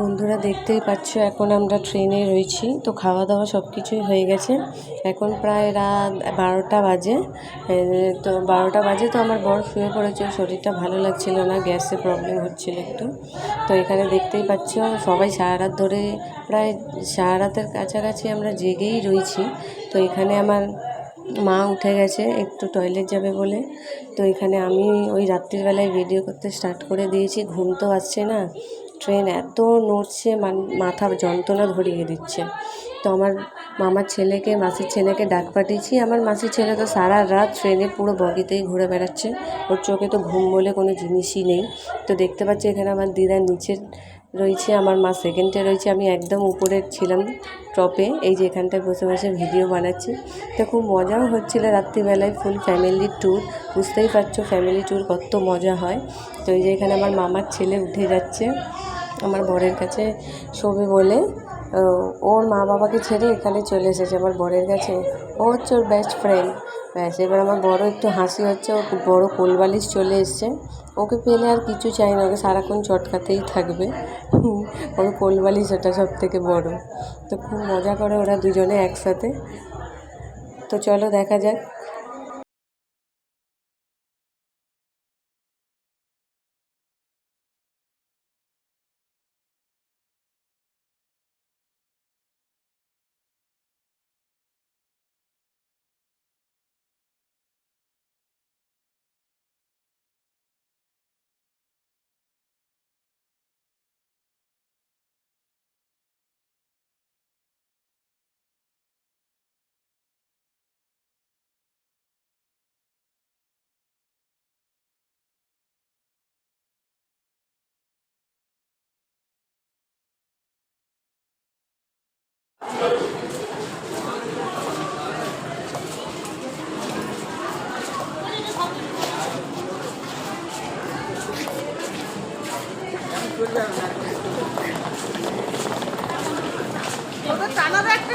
বন্ধুরা দেখতেই পাচ্ছ এখন আমরা ট্রেনে রয়েছি। তো খাওয়া দাওয়া সব কিছুই হয়ে গেছে। এখন প্রায় রাত 12টা বাজে। তো 12টা বাজে তো আমার বর শুয়ে পড়েছে, শরীরটা ভালো লাগছিল না, গ্যাসে প্রবলেম হচ্ছিল একটু। তো এখানে দেখতেই পাচ্ছ সবাই সারা রাত ধরে, প্রায় সারা রাতের কাছাকাছি আমরা জেগেই রয়েছি। তো এখানে আমার মা উঠে গেছে একটু টয়লেট যাবে বলে। তো এখানে আমি ওই রাত্রিবেলায় ভিডিও করতে স্টার্ট করে দিয়েছি। ঘুম তো আসছে না, ট্রেন এত নড়ছে, মাথা যন্ত্রণা ধরিয়ে দিচ্ছে। তো আমার মামার ছেলেকে, মাসির ছেলেকে ডাক পাঠিয়েছি। আমার মাসির ছেলে তো সারা রাত ট্রেনে পুরো বগিতেই ঘুরে বেড়াচ্ছে, ওর চোখে তো ঘুম বলে কোনো জিনিসই নেই। তো দেখতে পাচ্ছি এখানে আমার দিদা নিচে রয়েছে, আমার মা সেকেন্ডে রয়েছে, আমি একদম উপরে ছিলাম টপে। এই যে এখানটায় বসে বসে ভিডিও বানাচ্ছি। তো খুব মজাও হচ্ছিলো রাত্রিবেলায়, ফুল ফ্যামিলি ট্যুর। বুঝতেই পারছো ফ্যামিলি ট্যুর কত মজা হয়। তো এই যে এখানে আমার মামার ছেলে উঠে যাচ্ছে আমার বরের কাছে শোবে বলে। ওর মা বাবাকে ছেড়ে এখানে চলে এসেছে আমার বরের কাছে। ও হচ্ছে ওর বেস্ট ফ্রেন্ড। ব্যাস, এবার আমার বড় একটু হাসি হচ্ছে, ওর বড় কোলবালিশ চলে এসছে। ওকে পেলে আর কিছু চাই না, ওকে সারাক্ষণ চটকাতেই থাকবে। ওর কোলবালিশ ওটা সব থেকে বড়। তো খুব মজা করে ওরা দুজনে একসাথে। তো চলো দেখা যাক। টানা একটা